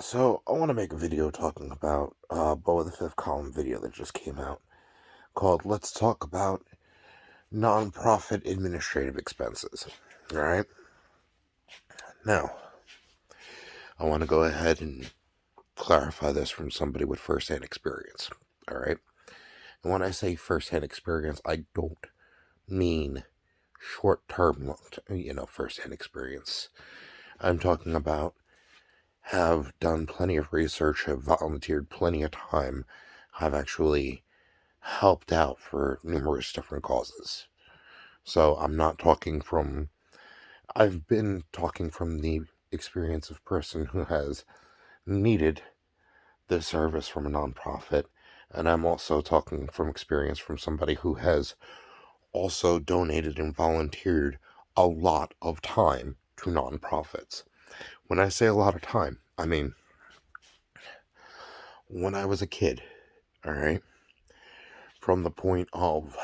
So I want to make a video talking about Boa the Fifth Column video that just came out called "Let's Talk About Nonprofit Administrative Expenses." All right. Now I want to go ahead and clarify this from somebody with firsthand experience. All right. And when I say firsthand experience, I don't mean short-term, firsthand experience. I'm talking about have done plenty of research, have volunteered plenty of time, have actually helped out for numerous different causes. So I've been talking from the experience of a person who has needed the service from a nonprofit. And I'm also talking from experience from somebody who has also donated and volunteered a lot of time to nonprofits. When I say a lot of time, I mean, when I was a kid, all right, from the point of,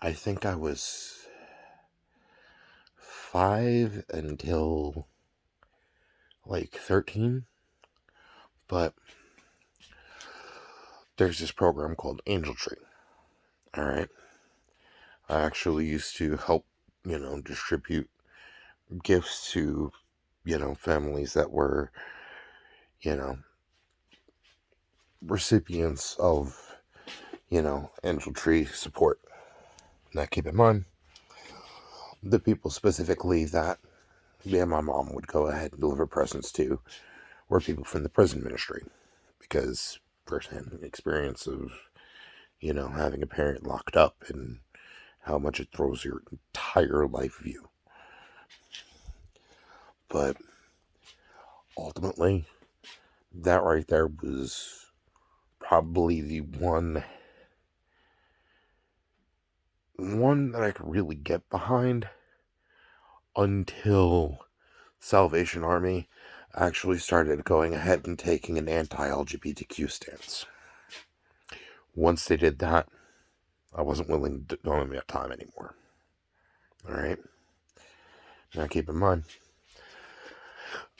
I think I was 5 until like 13, but there's this program called Angel Tree. All right. I actually used to help, distribute gifts to, families that were, you know, recipients of, Angel Tree support. Now, keep in mind, the people specifically that me and my mom would go ahead and deliver presents to were people from the prison ministry, because firsthand experience of, having a parent locked up and how much it throws your entire life view. But ultimately, that right there was probably the one that I could really get behind until Salvation Army actually started going ahead and taking an anti-LGBTQ stance. Once they did that, I wasn't willing to donate that time anymore. Alright? Now keep in mind,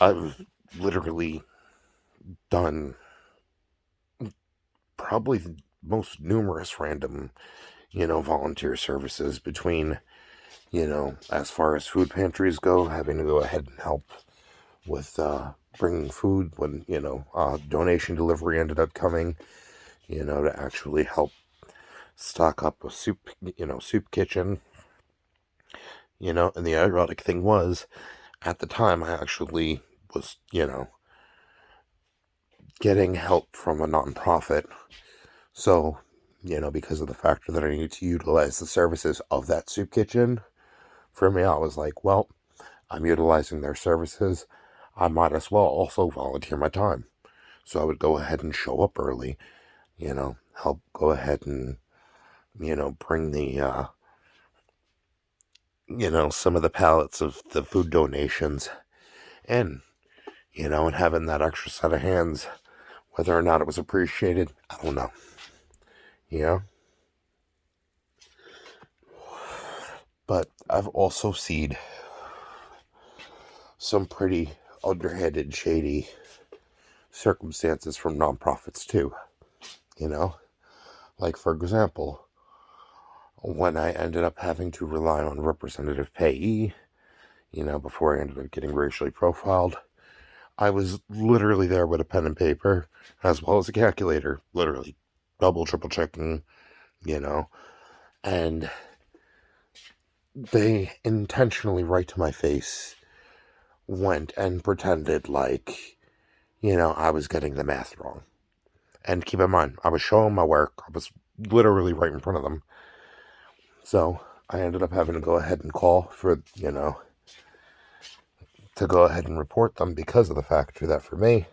I've literally done probably the most numerous random, volunteer services between, as far as food pantries go, having to go ahead and help with bringing food when, donation delivery ended up coming, to actually help stock up a soup kitchen, and the ironic thing was, at the time, I actually was, getting help from a nonprofit. So, because of the factor that I needed to utilize the services of that soup kitchen, for me, I was like, well, I'm utilizing their services. I might as well also volunteer my time. So I would go ahead and show up early, help go ahead and, bring the, some of the pallets of the food donations in, and having that extra set of hands, whether or not it was appreciated, I don't know. But I've also seen some pretty underhanded, shady circumstances from nonprofits too. Like, for example, when I ended up having to rely on representative payee, before I ended up getting racially profiled, I was literally there with a pen and paper, as well as a calculator, literally double, triple checking, and they intentionally, right to my face, went and pretended like, I was getting the math wrong. And keep in mind, I was showing my work. I was literally right in front of them. So I ended up having to go ahead and call for, to go ahead and report them, because of the factor that for me,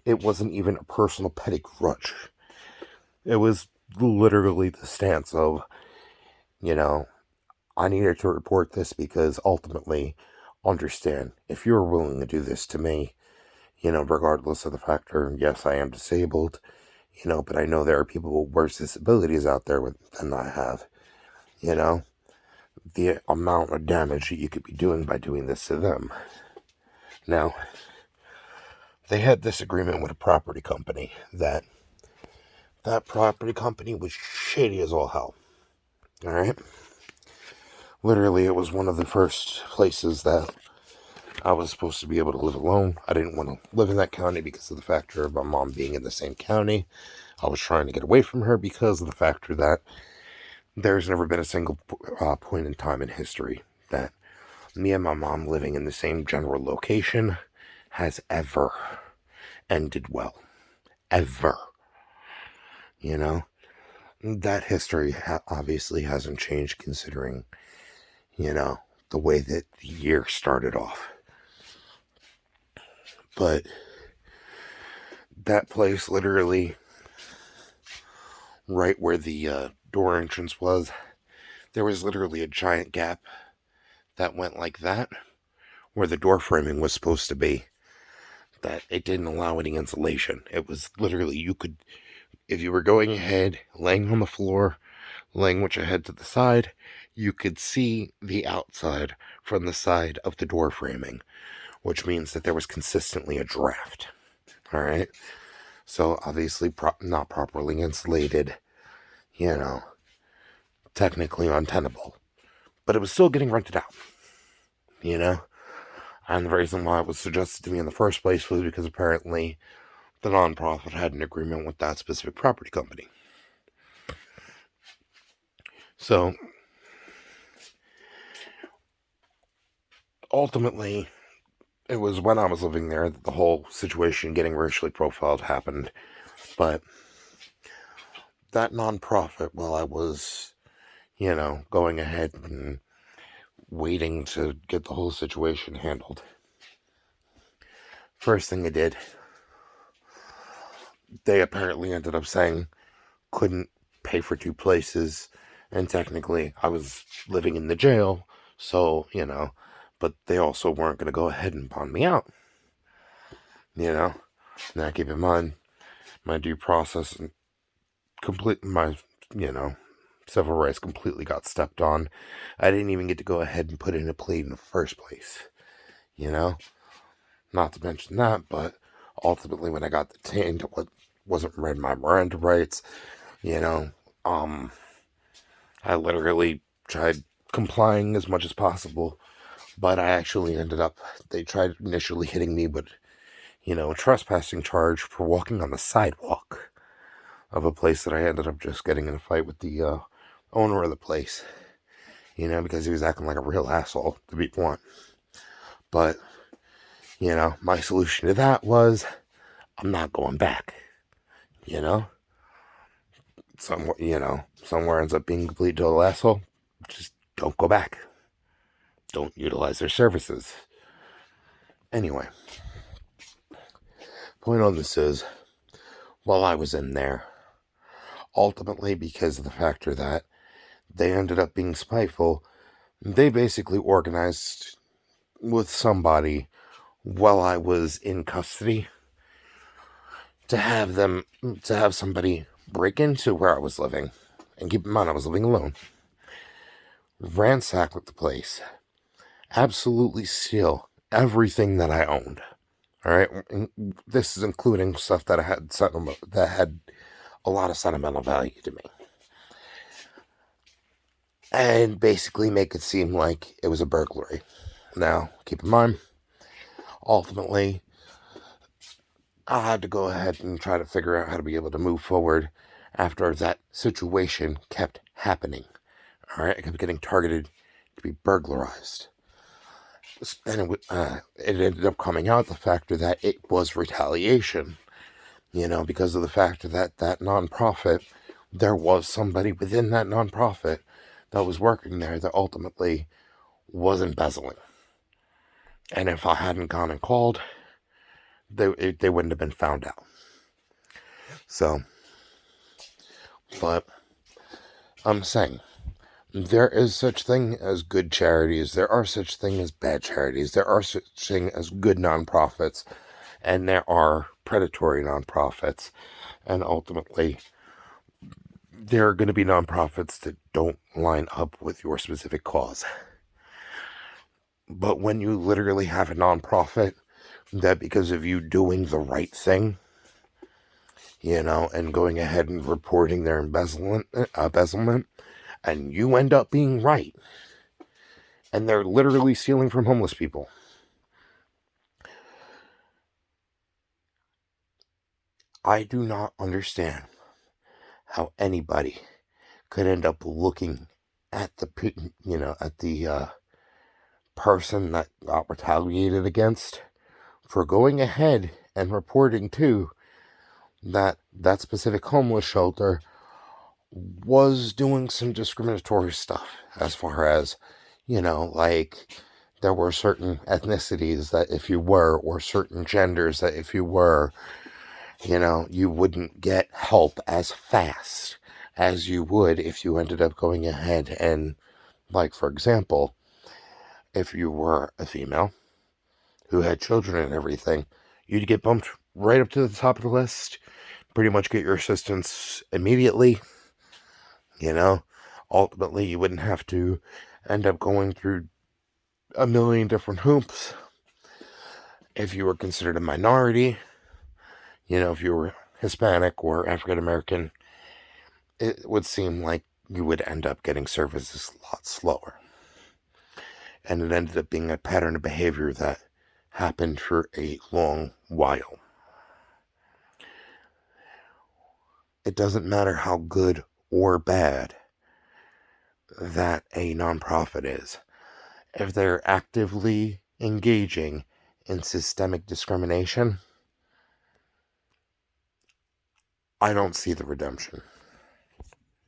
it wasn't even a personal petty grudge. It was literally the stance of, I needed to report this because ultimately, understand, if you're willing to do this to me, regardless of the factor, yes, I am disabled, but I know there are people with worse disabilities out there than I have, the amount of damage that you could be doing by doing this to them. Now, they had this agreement with a property company that property company was shady as all hell. All right? Literally, it was one of the first places that I was supposed to be able to live alone. I didn't want to live in that county because of the factor of my mom being in the same county. I was trying to get away from her because of the factor that there's never been a single point in time in history that me and my mom living in the same general location has ever ended well. Ever. You know? That history obviously hasn't changed considering, the way that the year started off. But that place, literally, right where the door entrance was, there was literally a giant gap that went like that, where the door framing was supposed to be, that it didn't allow any insulation. It was literally, you could, if you were going ahead, laying on the floor, laying with your head to the side, you could see the outside from the side of the door framing, which means that there was consistently a draft. All right? So obviously not properly insulated, technically untenable. But it was still getting rented out, And the reason why it was suggested to me in the first place was because apparently the nonprofit had an agreement with that specific property company. So ultimately, it was when I was living there that the whole situation getting racially profiled happened. But that nonprofit, while I was, going ahead and waiting to get the whole situation handled, first thing they did, they apparently ended up saying couldn't pay for 2 places, and technically I was living in the jail, so, but they also weren't going to go ahead and bond me out, Now, keep in mind, my due process and my, civil rights completely got stepped on. I didn't even get to go ahead and put in a plea in the first place, Not to mention that, but ultimately when I got detained, it wasn't read my Miranda rights, I literally tried complying as much as possible, but I actually they tried initially hitting me with, a trespassing charge for walking on the sidewalk of a place that I ended up just getting in a fight with the owner of the place, because he was acting like a real asshole, to be blunt. But, my solution to that was, I'm not going back, somewhere ends up being a complete total asshole, just don't go back. Don't utilize their services. Anyway, point on this is, while I was in there, ultimately because of the factor that they ended up being spiteful, they basically organized with somebody while I was in custody to have somebody break into where I was living, and keep in mind I was living alone, ransack the place, absolutely steal everything that I owned. All right, and this is including stuff that had a lot of sentimental value to me, and basically make it seem like it was a burglary. Now, keep in mind, ultimately, I had to go ahead and try to figure out how to be able to move forward after that situation kept happening. All right, I kept getting targeted to be burglarized. And it ended up coming out the factor that it was retaliation, because of the factor that nonprofit, there was somebody within that nonprofit that was working there that ultimately was embezzling. And if I hadn't gone and called, they wouldn't have been found out. So, but I'm saying, there is such thing as good charities. There are such thing as bad charities. There are such thing as good nonprofits. And there are predatory nonprofits. And ultimately, there are going to be nonprofits that don't line up with your specific cause. But when you literally have a nonprofit that, because of you doing the right thing, and going ahead and reporting their embezzlement, and you end up being right, and they're literally stealing from homeless people. I do not understand how anybody could end up looking at the person that got retaliated against for going ahead and reporting to that specific homeless shelter was doing some discriminatory stuff, as far as, like, there were certain ethnicities that if you were, or certain genders that if you were, you wouldn't get help as fast as you would if you ended up going ahead and, like, for example, if you were a female who had children and everything, you'd get bumped right up to the top of the list, pretty much get your assistance immediately. Ultimately, you wouldn't have to end up going through a million different hoops. If you were considered a minority, if you were Hispanic or African American, it would seem like you would end up getting services a lot slower. And it ended up being a pattern of behavior that happened for a long while. It doesn't matter how good or bad that a nonprofit is. If they're actively engaging in systemic discrimination, I don't see the redemption.